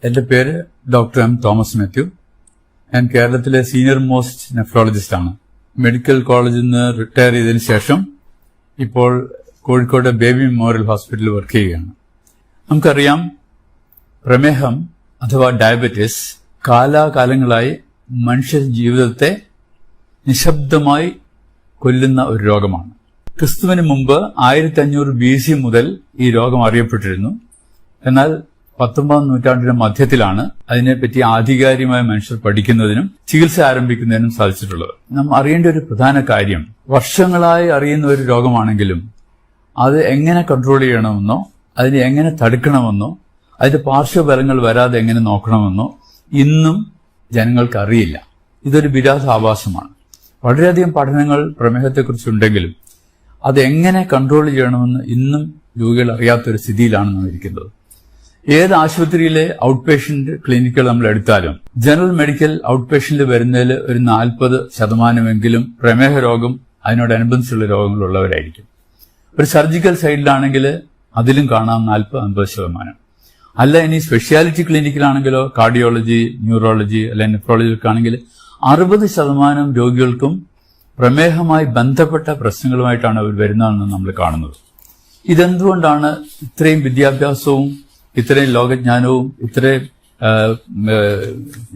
എന്റെ പേര് doctor M Thomas Mathew. ഞാൻ കേരളത്തിലെ സീനിയർ മോസ്റ്റ് നെഫ്രോളജിസ്റ്റ് ആണ്. മെഡിക്കൽ കോളേജിൽ നിന്ന് റിട്ടയർ ചെയ്തതിനു ശേഷം ഇപ്പോൾ കോഴിക്കോട് ബേബി മെമ്മോറിയൽ ഹോസ്പിറ്റലിൽ വർക്ക് ചെയ്യുകയാണ്. നമുക്കറിയാം, പ്രമേഹം അഥവാ ഡയബറ്റിസ് കാലാകാലങ്ങളായി മനുഷ്യ ജീവിതത്തെ നിശബ്ദമായി കൊല്ലുന്ന ഒരു രോഗമാണ്. ക്രിസ്തുവിന് മുമ്പ് 1500 BC മുതൽ ഈ രോഗം അറിയപ്പെട്ടിരുന്നു. എന്നാൽ 19ാം നൂറ്റാണ്ടിന്റെ മധ്യത്തിലാണ് അതിനെപ്പറ്റി ആധികാരികമായ മനുഷ്യർ പഠിക്കുന്നതിനും ചികിത്സ ആരംഭിക്കുന്നതിനും സാധിച്ചിട്ടുള്ളത്. നാം അറിയേണ്ട ഒരു പ്രധാന കാര്യം, വർഷങ്ങളായി അറിയുന്ന ഒരു രോഗമാണെങ്കിലും അത് എങ്ങനെ കൺട്രോൾ ചെയ്യണമെന്നോ അതിനെ എങ്ങനെ തടുക്കണമെന്നോ അതിന്റെ പാർശ്വഫലങ്ങൾ വരാതെ എങ്ങനെ നോക്കണമെന്നോ ഇന്നും ജനങ്ങൾക്ക് അറിയില്ല. ഇതൊരു വിരോധാഭാസമാണ്. വളരെയധികം പഠനങ്ങൾ പ്രമേഹത്തെക്കുറിച്ചുണ്ടെങ്കിലും അതെങ്ങനെ കൺട്രോൾ ചെയ്യണമെന്ന് ഇന്നും രോഗികൾ അറിയാത്തൊരു സ്ഥിതിയിലാണ് നാം ഇരിക്കുന്നത്. ഏത് ആശുപത്രിയിലെ ഔട്ട് പേഷ്യന്റ് ക്ലിനിക്കുകൾ നമ്മൾ എടുത്താലും ജനറൽ മെഡിക്കൽ ഔട്ട് പേഷ്യന്റിൽ വരുന്നതിൽ ഒരു 40% പ്രമേഹ രോഗം അതിനോടനുബന്ധിച്ചുള്ള രോഗങ്ങളുള്ളവരായിരിക്കും. ഒരു സർജിക്കൽ സൈഡിലാണെങ്കിൽ അതിലും കാണാം 40-50%. അല്ല, ഇനി സ്പെഷ്യാലിറ്റി ക്ലിനിക്കിലാണെങ്കിലോ കാർഡിയോളജി, ന്യൂറോളജി അല്ലെങ്കിൽ നെഫ്രോളജിക്കാണെങ്കിൽ 60% രോഗികൾക്കും പ്രമേഹമായി ബന്ധപ്പെട്ട പ്രശ്നങ്ങളുമായിട്ടാണ് അവർ വരുന്നതെന്ന് നമ്മൾ കാണുന്നത്. ഇതെന്തുകൊണ്ടാണ് ഇത്രയും വിദ്യാഭ്യാസവും ഇത്രയും ലോകജ്ഞാനവും ഇത്രയും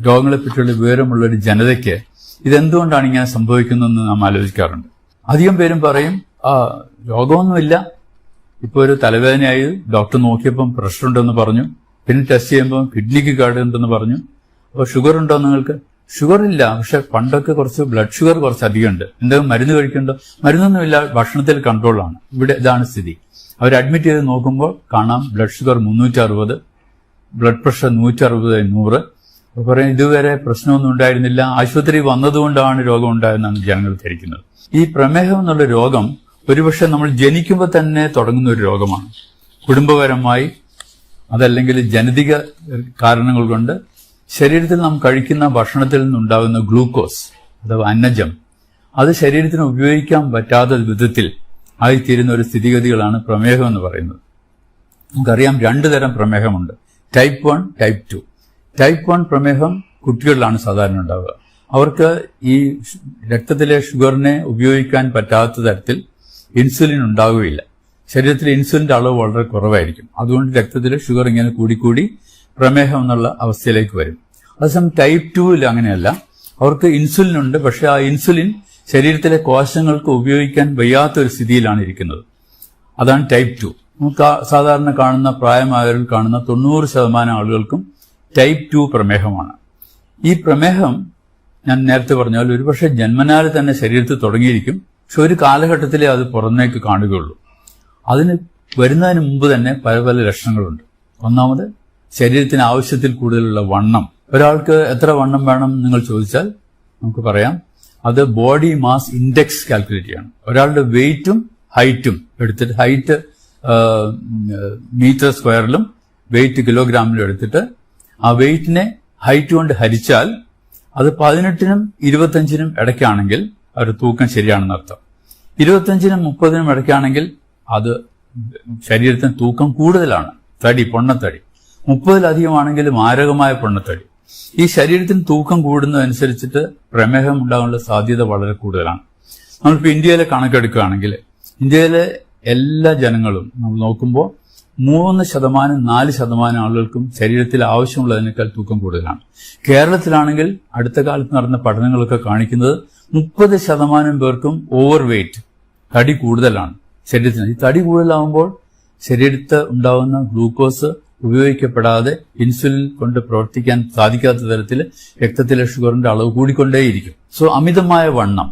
രോഗങ്ങളെപ്പറ്റിയുള്ള വിവരമുള്ള ഒരു ജനതയ്ക്ക് ഇതെന്തുകൊണ്ടാണ് ഇങ്ങനെ സംഭവിക്കുന്നതെന്ന് നാം ആലോചിക്കാറുണ്ട്. അധികം പേരും പറയും, രോഗമൊന്നുമില്ല, ഇപ്പോൾ ഒരു തലവേദനയായി ഡോക്ടർ നോക്കിയപ്പം പ്രഷർ ഉണ്ടെന്ന് പറഞ്ഞു, പിന്നെ ടെസ്റ്റ് ചെയ്യുമ്പോൾ കിഡ്നിക്ക് കേടുണ്ടെന്ന് പറഞ്ഞു. അപ്പോൾ ഷുഗർ ഉണ്ടോ നിങ്ങൾക്ക്? ഷുഗർ ഇല്ല, പക്ഷെ പണ്ടൊക്കെ കുറച്ച് ബ്ലഡ് ഷുഗർ കുറച്ച് അധികമുണ്ട്. എന്തെങ്കിലും മരുന്ന് കഴിക്കണ്ടോ? മരുന്നൊന്നുമില്ല, ഭക്ഷണത്തിൽ കൺട്രോളാണ്. ഇവിടെ ഇതാണ് സ്ഥിതി. അവർ അഡ്മിറ്റ് ചെയ്ത് നോക്കുമ്പോൾ കാണാം ബ്ലഡ് ഷുഗർ 360, ബ്ലഡ് പ്രഷർ 160/100. അപ്പോൾ പറയും ഇതുവരെ പ്രശ്നമൊന്നും ഉണ്ടായിരുന്നില്ല, ആശുപത്രി വന്നതുകൊണ്ടാണ് രോഗം ഉണ്ടായെന്നാണ് ജനങ്ങൾ ധരിക്കുന്നത്. ഈ പ്രമേഹം എന്നുള്ള രോഗം ഒരുപക്ഷെ നമ്മൾ ജനിക്കുമ്പോൾ തന്നെ തുടങ്ങുന്ന ഒരു രോഗമാണ്. കുടുംബപരമായി അതല്ലെങ്കിൽ ജനിതക കാരണങ്ങൾ കൊണ്ട് ശരീരത്തിൽ നാം കഴിക്കുന്ന ഭക്ഷണത്തിൽ നിന്നുണ്ടാകുന്ന ഗ്ലൂക്കോസ് അഥവാ അന്നജം അത് ശരീരത്തിന് ഉപയോഗിക്കാൻ പറ്റാത്ത വിധത്തിൽ ആയിത്തീരുന്ന ഒരു സ്ഥിതിഗതികളാണ് പ്രമേഹം എന്ന് പറയുന്നത്. നമുക്കറിയാം 2 തരം പ്രമേഹമുണ്ട്, ടൈപ്പ് 1, ടൈപ്പ് 2. ടൈപ്പ് 1 പ്രമേഹം കുട്ടികളിലാണ് സാധാരണ ഉണ്ടാവുക. അവർക്ക് ഈ രക്തത്തിലെ ഷുഗറിനെ ഉപയോഗിക്കാൻ പറ്റാത്ത തരത്തിൽ ഇൻസുലിൻ ഉണ്ടാവുകയില്ല. ശരീരത്തിലെ ഇൻസുലിന്റെ അളവ് വളരെ കുറവായിരിക്കും. അതുകൊണ്ട് രക്തത്തിലെ ഷുഗർ ഇങ്ങനെ കൂടിക്കൂടി പ്രമേഹം എന്നുള്ള അവസ്ഥയിലേക്ക് വരും. അതേസമയം ടൈപ്പ് 2-ൽ അങ്ങനെയല്ല. അവർക്ക് ഇൻസുലിൻ ഉണ്ട്, പക്ഷെ ആ ഇൻസുലിൻ ശരീരത്തിലെ കോശങ്ങൾക്ക് ഉപയോഗിക്കാൻ വയ്യാത്ത ഒരു സ്ഥിതിയിലാണ് ഇരിക്കുന്നത്. അതാണ് ടൈപ്പ് 2. നമുക്ക് സാധാരണ കാണുന്ന പ്രായമായവരിൽ കാണുന്ന 90% ആളുകൾക്കും ടൈപ്പ് 2 പ്രമേഹമാണ്. ഈ പ്രമേഹം ഞാൻ നേരത്തെ പറഞ്ഞാൽ ഒരുപക്ഷെ ജന്മനാൽ തന്നെ ശരീരത്തിൽ തുടങ്ങിയിരിക്കും, പക്ഷെ ഒരു കാലഘട്ടത്തിലേ അത് പുറമേക്ക് കാണുകയുള്ളൂ. അതിന് വരുന്നതിന് മുമ്പ് തന്നെ പല പല ലക്ഷണങ്ങളുണ്ട്. ഒന്നാമത്, ശരീരത്തിന് ആവശ്യത്തിൽ കൂടുതലുള്ള വണ്ണം. ഒരാൾക്ക് എത്ര വണ്ണം വേണം നിങ്ങൾ ചോദിച്ചാൽ നമുക്ക് പറയാം, അത് ബോഡി മാസ് ഇൻഡെക്സ് കാൽക്കുലേറ്റ് ചെയ്യണം. ഒരാളുടെ വെയിറ്റും ഹൈറ്റും എടുത്തിട്ട്, ഹൈറ്റ് മീറ്റർ സ്ക്വയറിലും വെയിറ്റ് കിലോഗ്രാമിലും എടുത്തിട്ട് ആ വെയിറ്റിനെ ഹൈറ്റ് കൊണ്ട് ഹരിച്ചാൽ അത് 18-നും 25-നും ഇടയ്ക്കാണെങ്കിൽ ഒരു തൂക്കം ശരിയാണെന്ന് അർത്ഥം. 25-നും 30-നും ഇടയ്ക്കാണെങ്കിൽ അത് ശരീരത്തിന് തൂക്കം കൂടുതലാണ്, പൊണ്ണത്തടി. 30-ലധികമാണെങ്കിൽ മാരകമായ പൊണ്ണത്തടി. ഈ ശരീരത്തിന് തൂക്കം കൂടുന്നതനുസരിച്ചിട്ട് പ്രമേഹം ഉണ്ടാകാനുള്ള സാധ്യത വളരെ കൂടുതലാണ്. നമ്മളിപ്പോൾ ഇന്ത്യയിലെ കണക്കെടുക്കുകയാണെങ്കിൽ ഇന്ത്യയിലെ എല്ലാ ജനങ്ങളും നമ്മൾ നോക്കുമ്പോൾ 3%, 4% ആളുകൾക്കും ശരീരത്തിൽ ആവശ്യമുള്ളതിനേക്കാൾ തൂക്കം കൂടുതലാണ്. കേരളത്തിലാണെങ്കിൽ അടുത്ത കാലത്ത് നടന്ന പഠനങ്ങളൊക്കെ കാണിക്കുന്നത് 30% പേർക്കും ഓവർ വെയിറ്റ്, തടി കൂടുതലാണ് ശരീരത്തിന്. ഈ തടി കൂടുതലാവുമ്പോൾ ശരീരത്ത് ഉണ്ടാകുന്ന ഗ്ലൂക്കോസ് ഉപയോഗിക്കപ്പെടാതെ ഇൻസുലിൻ കൊണ്ട് പ്രവർത്തിക്കാൻ സാധിക്കാത്ത തരത്തിൽ രക്തത്തിലെ ഷുഗറിന്റെ അളവ് കൂടിക്കൊണ്ടേയിരിക്കും. സോ അമിതമായ വണ്ണം,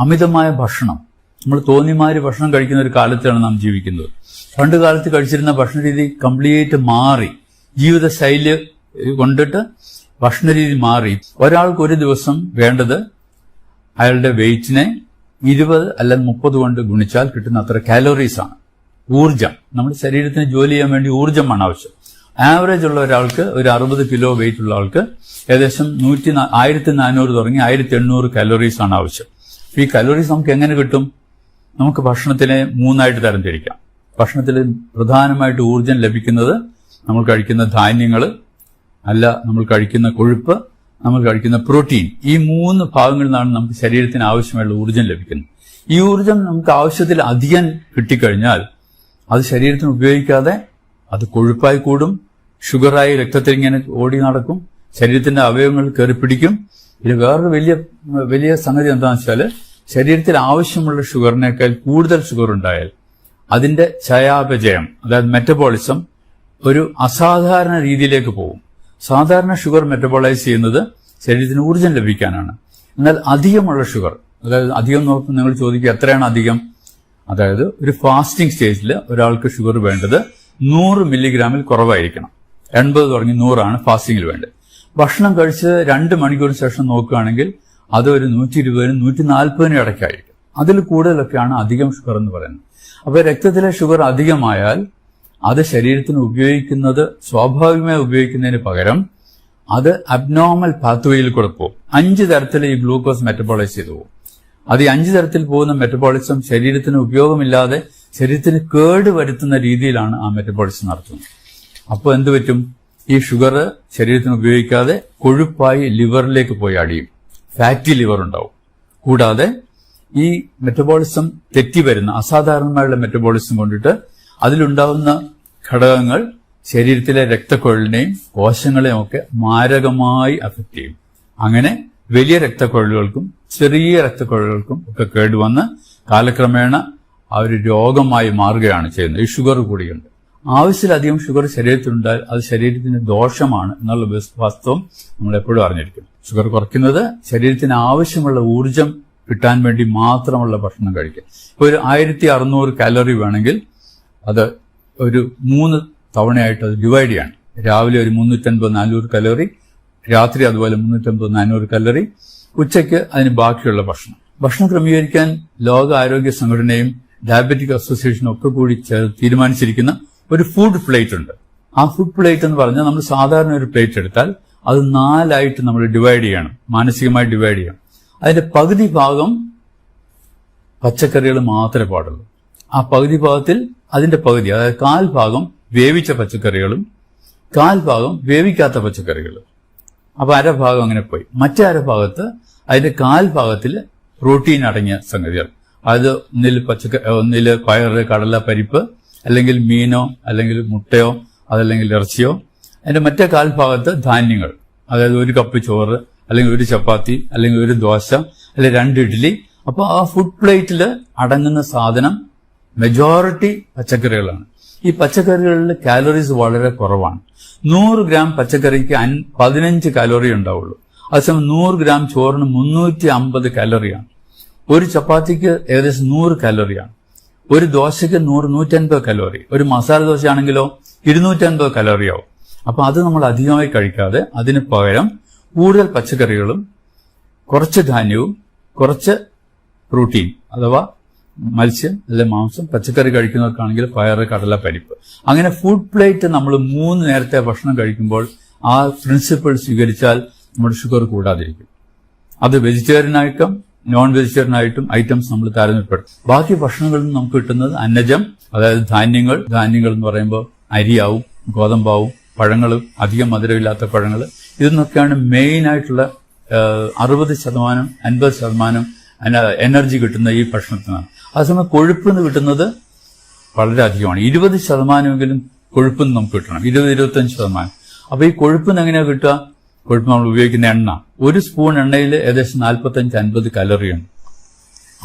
അമിതമായ ഭക്ഷണം, നമ്മൾ തോന്നിമാതിരി ഭക്ഷണം കഴിക്കുന്ന ഒരു കാലത്താണ് നാം ജീവിക്കുന്നത്. പണ്ട് കാലത്ത് കഴിച്ചിരുന്ന ഭക്ഷണ രീതി കംപ്ലീറ്റ് മാറി, ജീവിതശൈലി കൊണ്ടിട്ട് ഭക്ഷണരീതി മാറി. ഒരാൾക്ക് ഒരു ദിവസം വേണ്ടത് അയാളുടെ വെയിറ്റിനെ 20 അല്ലെങ്കിൽ 30 കൊണ്ട് ഗുണിച്ചാൽ കിട്ടുന്ന അത്ര കാലോറീസ് ആണ്. ഊർജം, നമ്മുടെ ശരീരത്തിന് ജോലി ചെയ്യാൻ വേണ്ടി ഊർജ്ജമാണ് ആവശ്യം. ആവറേജ് ഉള്ള ഒരാൾക്ക്, ഒരു 60 കിലോ വെയിറ്റ് ഉള്ള ആൾക്ക് ഏകദേശം 1400 തുടങ്ങി 1800 കാലോറീസ് ആണ് ആവശ്യം. ഈ കാലോറീസ് നമുക്ക് എങ്ങനെ കിട്ടും? നമുക്ക് ഭക്ഷണത്തിനെ 3 തരംതിരിക്കാം. ഭക്ഷണത്തിൽ പ്രധാനമായിട്ട് ഊർജ്ജം ലഭിക്കുന്നത് നമ്മൾ കഴിക്കുന്ന ധാന്യങ്ങൾ, അല്ല നമ്മൾ കഴിക്കുന്ന കൊഴുപ്പ്, നമ്മൾ കഴിക്കുന്ന പ്രോട്ടീൻ, ഈ 3 ഭാഗങ്ങളിൽ നിന്നാണ് നമുക്ക് ശരീരത്തിന് ആവശ്യമായുള്ള ഊർജ്ജം ലഭിക്കുന്നത്. ഈ ഊർജ്ജം നമുക്ക് ആവശ്യത്തിൽ അധികം കിട്ടിക്കഴിഞ്ഞാൽ അത് ശരീരത്തിന് ഉപയോഗിക്കാതെ അത് കൊഴുപ്പായി കൂടും, ഷുഗറായി രക്തത്തിൽ ഇങ്ങനെ ഓടി നടക്കും, ശരീരത്തിന്റെ അവയവങ്ങൾ കയറി പിടിക്കും. ഇത് വേറൊരു വലിയ സംഗതി എന്താണെന്ന് വെച്ചാൽ, ശരീരത്തിൽ ആവശ്യമുള്ള ഷുഗറിനേക്കാൾ കൂടുതൽ ഷുഗർ ഉണ്ടായാൽ അതിന്റെ ചയാപചയം, അതായത് മെറ്റബോളിസം ഒരു അസാധാരണ രീതിയിലേക്ക് പോകും. സാധാരണ ഷുഗർ മെറ്റബോളൈസ് ചെയ്യുന്നത് ശരീരത്തിന് ഊർജ്ജം ലഭിക്കാനാണ്. എന്നാൽ അധികമുള്ള ഷുഗർ, അതായത് അധികം നോക്കുമ്പോൾ നിങ്ങൾ ചോദിക്കുക എത്രയാണ് അധികം? അതായത് ഒരു ഫാസ്റ്റിംഗ് സ്റ്റേജിൽ ഒരാൾക്ക് ഷുഗർ വേണ്ടത് 100 മില്ലിഗ്രാമിൽ കുറവായിരിക്കണം. 80 തുടങ്ങി 100 ഫാസ്റ്റിംഗിൽ വേണ്ടത്. ഭക്ഷണം കഴിച്ച് 2 മണിക്കൂറിന് ശേഷം നോക്കുകയാണെങ്കിൽ അത് ഒരു 120-നും 140-നും ഇടയ്ക്കായിരിക്കും. അതിൽ കൂടുതലൊക്കെയാണ് അധികം ഷുഗർ എന്ന് പറയുന്നത്. അപ്പോൾ രക്തത്തിലെ ഷുഗർ അധികമായാൽ അത് ശരീരത്തിന് ഉപയോഗിക്കുന്നത് സ്വാഭാവികമായി ഉപയോഗിക്കുന്നതിന് പകരം അത് അബ്നോർമൽ പാത്വേയിൽ കൂടെ പോകും. 5 തരത്തിൽ ഈ ഗ്ലൂക്കോസ് മെറ്റബോളൈസ് ചെയ്തു പോകും. അത് ഈ 5 തരത്തിൽ പോകുന്ന മെറ്റബോളിസം ശരീരത്തിന് ഉപയോഗമില്ലാതെ ശരീരത്തിന് കേട് വരുത്തുന്ന രീതിയിലാണ് ആ മെറ്റബോളിസം നടത്തുന്നത്. അപ്പോൾ എന്ത് പറ്റും? ഈ ഷുഗർ ശരീരത്തിന് ഉപയോഗിക്കാതെ കൊഴുപ്പായി ലിവറിലേക്ക് പോയി അടിയും, ഫാറ്റി ലിവർ ഉണ്ടാവും. കൂടാതെ ഈ മെറ്റബോളിസം തെറ്റി വരുന്ന അസാധാരണമായുള്ള മെറ്റബോളിസം കൊണ്ടിട്ട് അതിലുണ്ടാവുന്ന ഘടകങ്ങൾ ശരീരത്തിലെ രക്തക്കുഴലിനെയും കോശങ്ങളെയും ഒക്കെ മാരകമായി അഫക്റ്റ് ചെയ്യും. അങ്ങനെ വലിയ രക്തക്കുഴലുകൾക്കും ചെറിയ രക്തക്കുഴലുകൾക്കും ഒക്കെ കേടുവന്ന് കാലക്രമേണ ആ ഒരു രോഗമായി മാറുകയാണ് ചെയ്യുന്നത്. ഈ ഷുഗർ കൂടിയുണ്ട്. ആവശ്യത്തിലധികം ഷുഗർ ശരീരത്തിലുണ്ടായാൽ അത് ശരീരത്തിന് ദോഷമാണ് എന്നുള്ള വാസ്തവം നമ്മൾ എപ്പോഴും അറിഞ്ഞിരിക്കും. ഷുഗർ കുറയ്ക്കുന്നത് ശരീരത്തിന് ആവശ്യമുള്ള ഊർജ്ജം കിട്ടാൻ വേണ്ടി മാത്രമുള്ള ഭക്ഷണം കഴിക്കുക. ഇപ്പോൾ ഒരു 1600 കാലറി വേണമെങ്കിൽ അത് ഒരു 3 തവണയായിട്ട് അത് ഡിവൈഡ് ചെയ്യണം. രാവിലെ ഒരു 350-400 കലോറി, രാത്രി അതുപോലെ 350-400 കലോറി, ഉച്ചയ്ക്ക് അതിന് ബാക്കിയുള്ള ഭക്ഷണം ക്രമീകരിക്കാൻ ലോക ആരോഗ്യ സംഘടനയും ഡയബറ്റിക് അസോസിയേഷനും ഒക്കെ കൂടി തീരുമാനിച്ചിരിക്കുന്ന ഒരു ഫുഡ് പ്ലേറ്റ് ഉണ്ട്. ആ ഫുഡ് പ്ലേറ്റ് എന്ന് പറഞ്ഞാൽ നമ്മൾ സാധാരണ ഒരു പ്ലേറ്റ് എടുത്താൽ അത് 4 നമ്മൾ ഡിവൈഡ് ചെയ്യണം, മാനസികമായി ഡിവൈഡ് ചെയ്യണം. അതിന്റെ പകുതി ഭാഗം പച്ചക്കറികൾ മാത്രമേ പാടുള്ളൂ. ആ പകുതി ഭാഗത്തിൽ അതിന്റെ പകുതി, അതായത് 1/4 ഭാഗം വേവിച്ച പച്ചക്കറികളും 1/4 ഭാഗം വേവിക്കാത്ത പച്ചക്കറികളും. അപ്പൊ 1/2 ഭാഗം അങ്ങനെ പോയി. മറ്റേ 1/2 ഭാഗത്ത് അതിന്റെ 1/4 ഭാഗത്തിൽ പ്രോട്ടീൻ അടങ്ങിയ സംഗതികൾ, അത് ഒന്നില് പയറ്, കടല, പരിപ്പ്, അല്ലെങ്കിൽ മീനോ അല്ലെങ്കിൽ മുട്ടയോ അതല്ലെങ്കിൽ ഇറച്ചിയോ. അതിന്റെ മറ്റേ 1/4 ഭാഗത്ത് ധാന്യങ്ങൾ, അതായത് 1 കപ്പ് ചോറ് അല്ലെങ്കിൽ 1 ചപ്പാത്തി അല്ലെങ്കിൽ 1 ദോശ അല്ലെങ്കിൽ 2 ഇഡ്ഡലി. അപ്പോൾ ആ ഫുഡ് പ്ലേറ്റിൽ അടങ്ങുന്ന സാധനം മെജോറിറ്റി പച്ചക്കറികളാണ്. ഈ പച്ചക്കറികളിൽ കാലറീസ് വളരെ കുറവാണ്. 100 ഗ്രാം പച്ചക്കറിക്ക് 15 കാലോറി ഉണ്ടാവുള്ളൂ. അതേസമയം 100 ഗ്രാം ചോറിന് 350 കാലറിയാണ്. 1 ചപ്പാത്തിക്ക് ഏകദേശം 100 കാലറിയാണ്. 1 ദോശയ്ക്ക് 100-150 കലോറി. ഒരു മസാല ദോശയാണെങ്കിലോ 250 കലോറിയാവും. അപ്പൊ അത് നമ്മൾ അധികമായി കഴിക്കാതെ അതിന് പകരം കൂടുതൽ പച്ചക്കറികളും കുറച്ച് ധാന്യവും കുറച്ച് പ്രോട്ടീൻ അഥവാ മത്സ്യം അല്ലെ മാംസം, പച്ചക്കറി കഴിക്കുന്നവർക്കാണെങ്കിൽ പയറ്, കടല, പരിപ്പ്, അങ്ങനെ ഫുഡ് പ്ലേറ്റ് നമ്മൾ 3 നേരത്തെ ഭക്ഷണം കഴിക്കുമ്പോൾ ആ പ്രിൻസിപ്പിൾ സ്വീകരിച്ചാൽ നമ്മുടെ ഷുഗർ കൂടാതിരിക്കും. അത് വെജിറ്റേറിയനായിട്ടും നോൺ വെജിറ്റേറിയനായിട്ടും ഐറ്റംസ് നമ്മൾ താരതമ്യപ്പെടുത്തും. ബാക്കി ഭക്ഷണങ്ങളിൽ നിന്ന് നമുക്ക് കിട്ടുന്നത് അന്നജം, അതായത് ധാന്യങ്ങൾ എന്ന് പറയുമ്പോൾ അരിയാവും, ഗോതമ്പാവും, പഴങ്ങളും, അധികം മധുരമില്ലാത്ത പഴങ്ങൾ, ഇതെന്നൊക്കെയാണ് മെയിൻ ആയിട്ടുള്ള 60%, 50% എനർജി കിട്ടുന്ന ഈ ഭക്ഷണത്തിനാണ്. അതേസമയം കൊഴുപ്പ് നിന്ന് കിട്ടുന്നത് വളരെ അധികമാണ്. 20%എങ്കിലും കൊഴുപ്പ് നമുക്ക് കിട്ടണം, 20-25%. അപ്പൊ ഈ കൊഴുപ്പിന് എങ്ങനെയാ കിട്ടുക? കൊഴുപ്പ് നമ്മൾ ഉപയോഗിക്കുന്ന എണ്ണ, 1 സ്പൂൺ എണ്ണയിൽ ഏകദേശം 45-50 കലോറിയാണ്.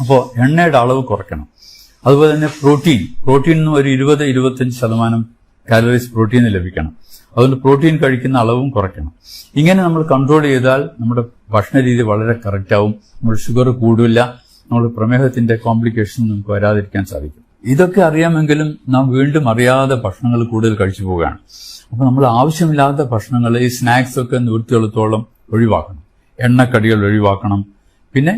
അപ്പോൾ എണ്ണയുടെ അളവ് കുറയ്ക്കണം. അതുപോലെ തന്നെ പ്രോട്ടീനിനും ഒരു 20-25% കാലറീസ് പ്രോട്ടീന് ലഭിക്കണം. അതുകൊണ്ട് പ്രോട്ടീൻ കഴിക്കുന്ന അളവും കുറയ്ക്കണം. ഇങ്ങനെ നമ്മൾ കൺട്രോൾ ചെയ്താൽ നമ്മുടെ ഭക്ഷണ രീതി വളരെ കറക്റ്റ് ആവും. നമ്മുടെ ഷുഗർ കൂടില്ല, നമ്മുടെ പ്രമേഹത്തിന്റെ കോംപ്ലിക്കേഷൻ നമുക്ക് വരാതിരിക്കാൻ സാധിക്കും. ഇതൊക്കെ അറിയാമെങ്കിലും നാം വീണ്ടും അറിയാതെ ഭക്ഷണങ്ങൾ കൂടുതൽ കഴിച്ചു പോവുകയാണ്. അപ്പൊ നമ്മൾ ആവശ്യമില്ലാത്ത ഭക്ഷണങ്ങൾ, ഈ സ്നാക്സ് ഒക്കെ നിവൃത്തിയുള്ളത്തോളം ഒഴിവാക്കണം. എണ്ണക്കടികൾ ഒഴിവാക്കണം. പിന്നെ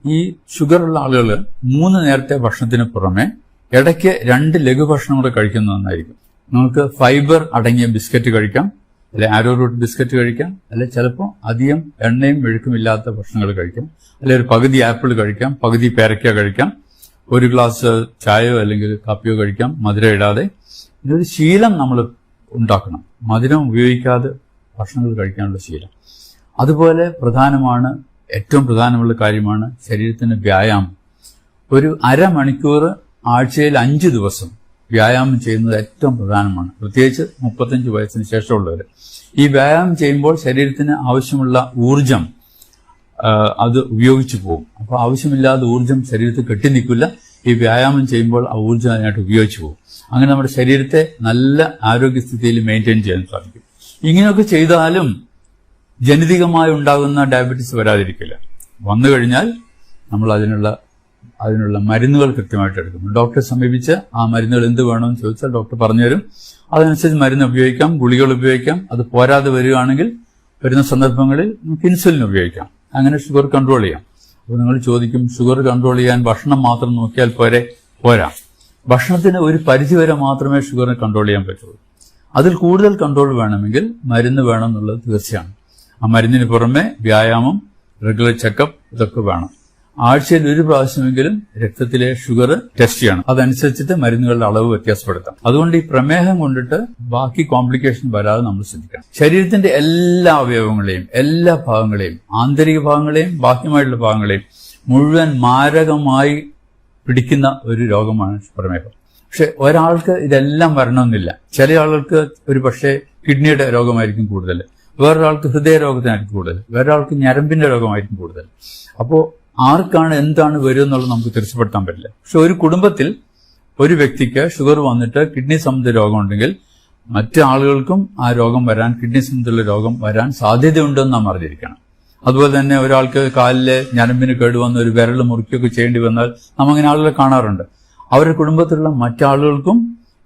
ഈ ഷുഗറുള്ള ആളുകൾ 3 നേരത്തെ ഭക്ഷണത്തിന് പുറമെ ഇടയ്ക്ക് 2 ലഘുഭക്ഷണം കൂടെ കഴിക്കുന്നത് നന്നായിരിക്കും. നമുക്ക് ഫൈബർ അടങ്ങിയ ബിസ്ക്കറ്റ് കഴിക്കാം, അല്ലെ ആരോ റൂട്ട് ബിസ്ക്കറ്റ് കഴിക്കാം, അല്ലെ ചിലപ്പോൾ അധികം എണ്ണയും മെഴുക്കുമില്ലാത്ത ഭക്ഷണങ്ങൾ കഴിക്കാം, അല്ലെ ഒരു പകുതി ആപ്പിൾ കഴിക്കാം, പകുതി പേരയ്ക്ക കഴിക്കാം, 1 ഗ്ലാസ് ചായയോ അല്ലെങ്കിൽ കാപ്പിയോ കഴിക്കാം മധുരം ഇടാതെ. ഇതൊരു ശീലം നമ്മൾ ഉണ്ടാക്കണം. മധുരം ഉപയോഗിക്കാതെ ഭക്ഷണങ്ങൾ കഴിക്കാനുള്ള ശീലം. അതുപോലെ ഏറ്റവും പ്രധാനമുള്ള കാര്യമാണ് ശരീരത്തിന് വ്യായാമം. ഒരു അരമണിക്കൂർ ആഴ്ചയിൽ 5 ദിവസം വ്യായാമം ചെയ്യുന്നത് ഏറ്റവും പ്രധാനമാണ്, പ്രത്യേകിച്ച് 35 വയസ്സിന് ശേഷമുള്ളവർ. ഈ വ്യായാമം ചെയ്യുമ്പോൾ ശരീരത്തിന് ആവശ്യമുള്ള ഊർജം അത് ഉപയോഗിച്ചു പോകും. അപ്പോൾ ആവശ്യമില്ലാതെ ഊർജം ശരീരത്തിൽ കെട്ടിനിൽക്കില്ല. ഈ വ്യായാമം ചെയ്യുമ്പോൾ ആ ഊർജം അതിനായിട്ട് ഉപയോഗിച്ചു പോകും. അങ്ങനെ നമ്മുടെ ശരീരത്തെ നല്ല ആരോഗ്യസ്ഥിതിയിൽ മെയിൻറ്റെയിൻ ചെയ്യാൻ സാധിക്കും. ഇങ്ങനെയൊക്കെ ചെയ്താലും ജനിതകമായി ഉണ്ടാകുന്ന ഡയബറ്റീസ് വരാതിരിക്കില്ല. വന്നു കഴിഞ്ഞാൽ നമ്മൾ അതിനുള്ള മരുന്നുകൾ കൃത്യമായിട്ട് എടുക്കും. ഡോക്ടറെ സമീപിച്ച് ആ മരുന്നുകൾ എന്ത് വേണമെന്ന് ചോദിച്ചാൽ ഡോക്ടർ പറഞ്ഞുതരും. അതനുസരിച്ച് മരുന്ന് ഉപയോഗിക്കാം, ഗുളികൾ ഉപയോഗിക്കാം. അത് പോരാതെ വരികയാണെങ്കിൽ വരുന്ന സന്ദർഭങ്ങളിൽ നമുക്ക് ഇൻസുലിൻ ഉപയോഗിക്കാം. അങ്ങനെ ഷുഗർ കൺട്രോൾ ചെയ്യാം. അപ്പോൾ നിങ്ങൾ ചോദിക്കും, ഷുഗർ കൺട്രോൾ ചെയ്യാൻ ഭക്ഷണം മാത്രം നോക്കിയാൽ പോരാ. ഭക്ഷണത്തിന് ഒരു പരിധിവരെ മാത്രമേ ഷുഗറിനെ കൺട്രോൾ ചെയ്യാൻ പറ്റുള്ളൂ. അതിൽ കൂടുതൽ കൺട്രോൾ വേണമെങ്കിൽ മരുന്ന് വേണം എന്നുള്ളത് തീർച്ചയാണ്. ആ മരുന്നിന് പുറമെ വ്യായാമം, റെഗുലർ ചെക്കപ്പ് ഇതൊക്കെ വേണം. ആഴ്ചയിൽ 1 പ്രാവശ്യമെങ്കിലും രക്തത്തിലെ ഷുഗർ ടെസ്റ്റ് ചെയ്യണം. അതനുസരിച്ചിട്ട് മരുന്നുകളുടെ അളവ് വ്യത്യാസപ്പെടുത്താം. അതുകൊണ്ട് ഈ പ്രമേഹം കൊണ്ടിട്ട് ബാക്കി കോംപ്ലിക്കേഷൻ വരാതെ നമ്മൾ ശ്രദ്ധിക്കണം. ശരീരത്തിന്റെ എല്ലാ അവയവങ്ങളെയും, എല്ലാ ഭാഗങ്ങളെയും, ആന്തരിക ഭാഗങ്ങളെയും ബാഹ്യമായിട്ടുള്ള ഭാഗങ്ങളെയും മുഴുവൻ മാരകമായി പിടിക്കുന്ന ഒരു രോഗമാണ് പ്രമേഹം. പക്ഷെ ഒരാൾക്ക് ഇതെല്ലാം വരണമെന്നില്ല. ചില ആളുകൾക്ക് ഒരു പക്ഷേ കിഡ്നിയുടെ രോഗമായിരിക്കും കൂടുതൽ, വേറൊരാൾക്ക് ഹൃദയരോഗത്തിനായിരിക്കും കൂടുതൽ, വേറൊരാൾക്ക് ഞരമ്പിന്റെ രോഗമായിരിക്കും കൂടുതൽ. അപ്പോൾ ആർക്കാണ് എന്താണ് വരിക എന്നുള്ളത് നമുക്ക് തീർച്ചപ്പെടുത്താൻ പറ്റില്ല. പക്ഷെ ഒരു കുടുംബത്തിൽ ഒരു വ്യക്തിക്ക് ഷുഗർ വന്നിട്ട് കിഡ്നി സംബന്ധിച്ച രോഗമുണ്ടെങ്കിൽ മറ്റു ആളുകൾക്കും ആ രോഗം വരാൻ, കിഡ്നി സംബന്ധിച്ചുള്ള രോഗം വരാൻ സാധ്യതയുണ്ടെന്ന് നാം അറിഞ്ഞിരിക്കണം. അതുപോലെ തന്നെ ഒരാൾക്ക് കാലിലെ ഞരമ്പിന് കേടുവന്ന് ഒരു വിരൽ മുറിക്കുകയൊക്കെ ചെയ്യേണ്ടി വന്നാൽ നാം അങ്ങനെ ആളുകളെ കാണാറുണ്ട്. അവരുടെ കുടുംബത്തിലുള്ള മറ്റാളുകൾക്കും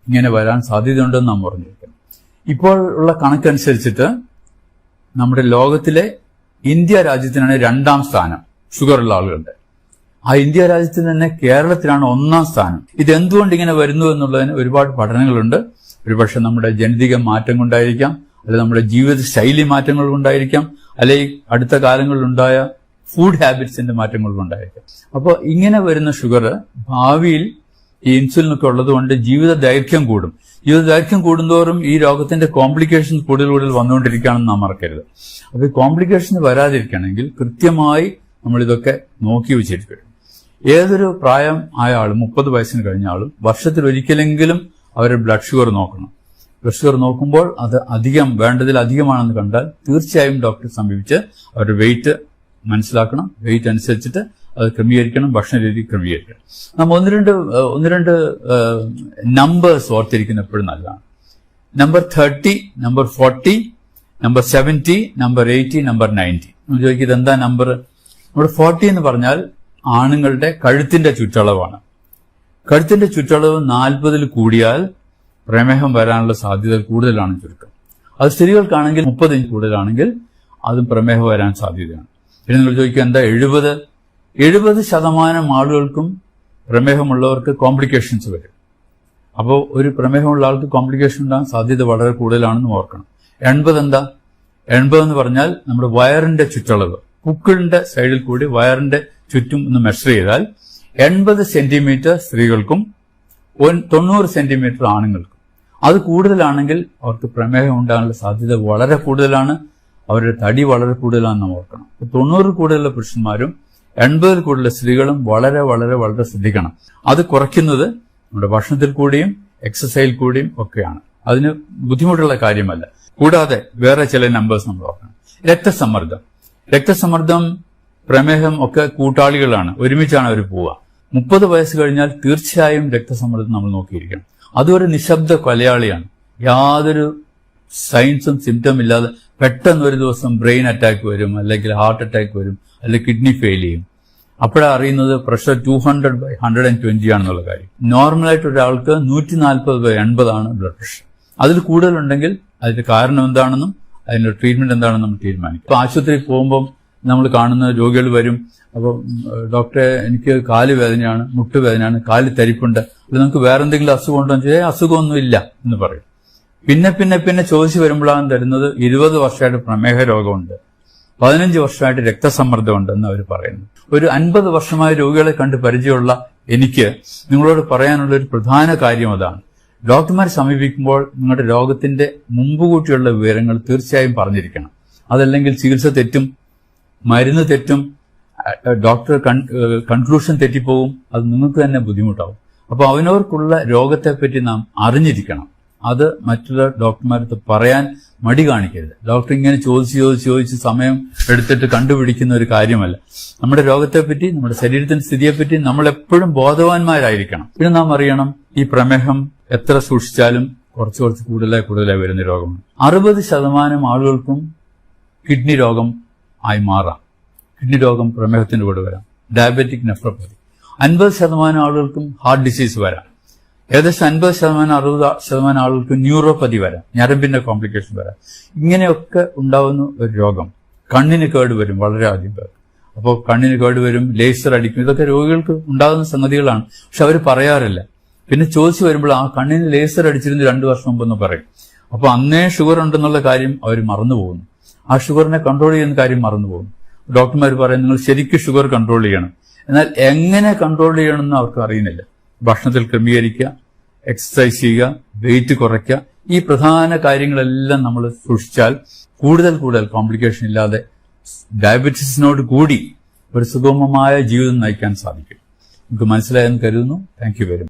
ഇങ്ങനെ വരാൻ സാധ്യതയുണ്ടെന്ന് നാം അറിഞ്ഞിരിക്കണം. ഇപ്പോൾ ഉള്ള കണക്കനുസരിച്ചിട്ട് നമ്മുടെ ലോകത്തിലെ ഇന്ത്യ രാജ്യത്തിനാണ് 2ാം സ്ഥാനം ഷുഗറുള്ള ആളുകളുടെ. ആ ഇന്ത്യ രാജ്യത്തിൽ തന്നെ കേരളത്തിലാണ് 1ാം സ്ഥാനം. ഇതെന്തുകൊണ്ട് ഇങ്ങനെ വരുന്നു എന്നുള്ളതിന് ഒരുപാട് പഠനങ്ങളുണ്ട്. ഒരുപക്ഷെ നമ്മുടെ ജനിതക മാറ്റം കൊണ്ടായിരിക്കാം, അല്ലെങ്കിൽ നമ്മുടെ ജീവിത ശൈലി മാറ്റങ്ങൾ കൊണ്ടായിരിക്കാം, അല്ലെങ്കിൽ അടുത്ത കാലങ്ങളിലുണ്ടായ ഫുഡ് ഹാബിറ്റ്സിന്റെ മാറ്റങ്ങൾ കൊണ്ടായിരിക്കാം. അപ്പോൾ ഇങ്ങനെ വരുന്ന ഷുഗർ ഭാവിയിൽ ഈ ഇൻസുലിനൊക്കെ ഉള്ളതുകൊണ്ട് ജീവിത ദൈർഘ്യം കൂടും. ജീവിത ദൈർഘ്യം കൂടുന്തോറും ഈ രോഗത്തിന്റെ കോംപ്ലിക്കേഷൻസ് കൂടുതൽ വന്നുകൊണ്ടിരിക്കുകയാണെന്ന് നാം മറക്കരുത്. അപ്പോൾ ഈ കോംപ്ലിക്കേഷൻ വരാതിരിക്കണമെങ്കിൽ കൃത്യമായി നമ്മളിതൊക്കെ നോക്കി വെച്ചിരിക്കണം. ഏതൊരു പ്രായം ആയ ആളും, 30 വയസ്സിന് കഴിഞ്ഞ ആളും വർഷത്തിൽ ഒരിക്കലെങ്കിലും അവരുടെ ബ്ലഡ് ഷുഗർ നോക്കണം. ബ്ലഡ് ഷുഗർ നോക്കുമ്പോൾ അത് വേണ്ടതിലധികമാണെന്ന് കണ്ടാൽ തീർച്ചയായും ഡോക്ടറെ സമീപിച്ച് അവരുടെ വെയിറ്റ് മനസ്സിലാക്കണം. വെയിറ്റ് അനുസരിച്ചിട്ട് അത് ക്രമീകരിക്കണം, ഭക്ഷണ രീതി ക്രമീകരിക്കണം. നമ്മൾ ഒന്ന് രണ്ട് നമ്പേഴ്സ് ഓർത്തിരിക്കുന്ന എപ്പോഴും നല്ലതാണ്. Number 30, number 40, number 70, number 80, number 90. നമ്മൾ ചോദിക്കുന്നത് എന്താ നമ്പർ? നമ്മുടെ 40 എന്ന് പറഞ്ഞാൽ ആണുങ്ങളുടെ കഴുത്തിന്റെ ചുറ്റളവാണ്. കഴുത്തിന്റെ ചുറ്റളവ് 40 കൂടിയാൽ പ്രമേഹം വരാനുള്ള സാധ്യത കൂടുതലാണ് ചുരുക്കം. അത് സ്ത്രീകൾക്കാണെങ്കിൽ 30 കൂടുതലാണെങ്കിൽ അതും പ്രമേഹം വരാൻ സാധ്യതയാണ്. പിന്നെ നിങ്ങൾ ചോദിക്കുക എന്താ 70% ആളുകൾക്കും പ്രമേഹമുള്ളവർക്ക് കോംപ്ലിക്കേഷൻസ് വരും. അപ്പോൾ ഒരു പ്രമേഹമുള്ള ആൾക്ക് കോംപ്ലിക്കേഷൻ ഉണ്ടാകാൻ സാധ്യത വളരെ കൂടുതലാണെന്ന് ഓർക്കണം. 80 എന്താ? 80 എന്ന് പറഞ്ഞാൽ നമ്മുടെ വയറിന്റെ ചുറ്റളവ്, പുക്കിളിന്റെ സൈഡിൽ കൂടി വയറിന്റെ ചുറ്റും ഒന്ന് മെഷർ ചെയ്താൽ 80 സെന്റിമീറ്റർ സ്ത്രീകൾക്കും 90 സെന്റിമീറ്റർ ആണുങ്ങൾക്കും. അത് കൂടുതലാണെങ്കിൽ അവർക്ക് പ്രമേഹം ഉണ്ടാകാനുള്ള സാധ്യത വളരെ കൂടുതലാണ്. അവരുടെ തടി വളരെ കൂടുതലാണെന്ന് നാം ഓർക്കണം. 90 കൂടുതലുള്ള പുരുഷന്മാരും 80 കൂടുതലുള്ള സ്ത്രീകളും വളരെ വളരെ വളരെ ശ്രദ്ധിക്കണം. അത് കുറയ്ക്കുന്നത് നമ്മുടെ ഭക്ഷണത്തിൽ കൂടിയും എക്സസൈസിൽ കൂടിയും ഒക്കെയാണ്. അതിന് ബുദ്ധിമുട്ടുള്ള കാര്യമല്ല. കൂടാതെ വേറെ ചില നമ്പേഴ്സ് നമ്മൾ ഓർക്കണം. രക്തസമ്മർദ്ദം, പ്രമേഹം ഒക്കെ കൂട്ടാളികളാണ്, ഒരുമിച്ചാണ് അവർ പോവുക. 30 വയസ്സ് കഴിഞ്ഞാൽ തീർച്ചയായും രക്തസമ്മർദ്ദം നമ്മൾ നോക്കിയിരിക്കണം. അതൊരു നിശബ്ദ കൊലയാളിയാണ്. യാതൊരു സൈൻസും സിംറ്റം ഇല്ലാതെ പെട്ടെന്ന് ഒരു ദിവസം ബ്രെയിൻ അറ്റാക്ക് വരും, അല്ലെങ്കിൽ ഹാർട്ട് അറ്റാക്ക് വരും, അല്ലെങ്കിൽ കിഡ്നി ഫെയിൽ ചെയ്യും. അപ്പോഴാണ് അറിയുന്നത് പ്രഷർ 200/120 ആണെന്നുള്ള കാര്യം. നോർമലായിട്ട് ഒരാൾക്ക് 140/80 ആണ് ബ്ലഡ് പ്രഷർ. അതിൽ കൂടുതലുണ്ടെങ്കിൽ അതിന്റെ കാരണം എന്താണെന്നും അതിന്റെ ട്രീറ്റ്മെന്റ് എന്താണെന്നും നമ്മൾ തീരുമാനിക്കും. ഇപ്പൊ ആശുപത്രിയിൽ പോകുമ്പോൾ നമ്മൾ കാണുന്ന രോഗികൾ വരും. അപ്പോൾ ഡോക്ടറെ എനിക്ക് കാല് വേദനയാണ്, മുട്ടുവേദനയാണ്, കാല് തരിപ്പുണ്ട്, അത് നമുക്ക് വേറെ എന്തെങ്കിലും അസുഖം ഉണ്ടോ എന്ന് ചോദിച്ചാൽ അസുഖമൊന്നും ഇല്ല എന്ന് പറയും. പിന്നെ ചോദിച്ചു വരുമ്പോഴാണ് തരുന്നത് 20 വർഷമായിട്ട് പ്രമേഹ രോഗമുണ്ട്, 15 വർഷമായിട്ട് രക്തസമ്മർദ്ദമുണ്ട് എന്ന് അവർ പറയുന്നു. ഒരു 50 വർഷമായ രോഗികളെ കണ്ട് പരിചയമുള്ള എനിക്ക് നിങ്ങളോട് പറയാനുള്ള ഒരു പ്രധാന കാര്യം അതാണ്. ഡോക്ടർമാരെ സമീപിക്കുമ്പോൾ നിങ്ങളുടെ രോഗത്തിന്റെ മുമ്പുകൂട്ടിയുള്ള വിവരങ്ങൾ തീർച്ചയായും പറഞ്ഞിരിക്കണം. അതല്ലെങ്കിൽ ചികിത്സ തെറ്റും, മരുന്ന് തെറ്റും, ഡോക്ടർ കൺക്ലൂഷൻ തെറ്റിപ്പോവും. അത് നിങ്ങൾക്ക് തന്നെ ബുദ്ധിമുട്ടാവും. അപ്പോൾ അവനവർക്കുള്ള രോഗത്തെപ്പറ്റി നാം അറിഞ്ഞിരിക്കണം. അത് മറ്റുള്ള ഡോക്ടർമാരടുത്ത് പറയാൻ മടി കാണിക്കരുത്. ഡോക്ടർ ഇങ്ങനെ ചോദിച്ച് സമയം എടുത്തിട്ട് കണ്ടുപിടിക്കുന്ന ഒരു കാര്യമല്ല. നമ്മുടെ രോഗത്തെപ്പറ്റി, നമ്മുടെ ശരീരത്തിന്റെ സ്ഥിതിയെപ്പറ്റി നമ്മൾ എപ്പോഴും ബോധവാന്മാരായിരിക്കണം. പിന്നെ നാം അറിയണം, ഈ പ്രമേഹം എത്ര സൂക്ഷിച്ചാലും കുറച്ച് കൂടുതലായി വരുന്ന രോഗമാണ്. 60% ആളുകൾക്കും കിഡ്നി രോഗം ആയി മാറാം. കിഡ്നി രോഗം പ്രമേഹത്തിന്റെ കൂടെ വരാം. Diabetic nephropathy. 50% ആളുകൾക്കും ഹാർട്ട് ഡിസീസ് വരാം. ഏകദേശം 50% 60% ആളുകൾക്ക് ന്യൂറോപ്പതി വരാം, ഞരമ്പിന്റെ കോംപ്ലിക്കേഷൻ വരാം. ഇങ്ങനെയൊക്കെ ഉണ്ടാവുന്ന ഒരു രോഗം. കണ്ണിന് കേട് വരും വളരെ അധികം പേർ. അപ്പോൾ കണ്ണിന് കേട് വരും, ലേസർ അടിക്കും. ഇതൊക്കെ രോഗികൾക്ക് ഉണ്ടാകുന്ന സംഗതികളാണ്. പക്ഷെ അവർ പറയാറില്ല. പിന്നെ ചോദിച്ചു വരുമ്പോൾ ആ കണ്ണിന് ലേസർ അടിച്ചിരുന്നു 2 വർഷം മുമ്പെന്ന് പറയും. അപ്പോൾ അന്നേ ഷുഗർ ഉണ്ടെന്നുള്ള കാര്യം അവർ മറന്നു പോകുന്നു. ആ ഷുഗറിനെ കൺട്രോൾ ചെയ്യുന്ന കാര്യം മറന്നു പോകുന്നു. ഡോക്ടർമാർ പറയും നിങ്ങൾ ശരിക്കും ഷുഗർ കൺട്രോൾ ചെയ്യണം. എന്നാൽ എങ്ങനെ കൺട്രോൾ ചെയ്യണമെന്ന് അവർക്ക് അറിയുന്നില്ല. ഭക്ഷണത്തിൽ ക്രമീകരിക്കുക, എക്സസൈസ് ചെയ്യുക, വെയിറ്റ് കുറയ്ക്കുക, ഈ പ്രധാന കാര്യങ്ങളെല്ലാം നമ്മൾ സൂക്ഷിച്ചാൽ കൂടുതൽ കോംപ്ലിക്കേഷൻ ഇല്ലാതെ ഡയബറ്റീസിനോട് കൂടി ഒരു സുഗമമായ ജീവിതം നയിക്കാൻ സാധിക്കും. നമുക്ക് മനസ്സിലായെന്ന് കരുതുന്നു. Thank you very much.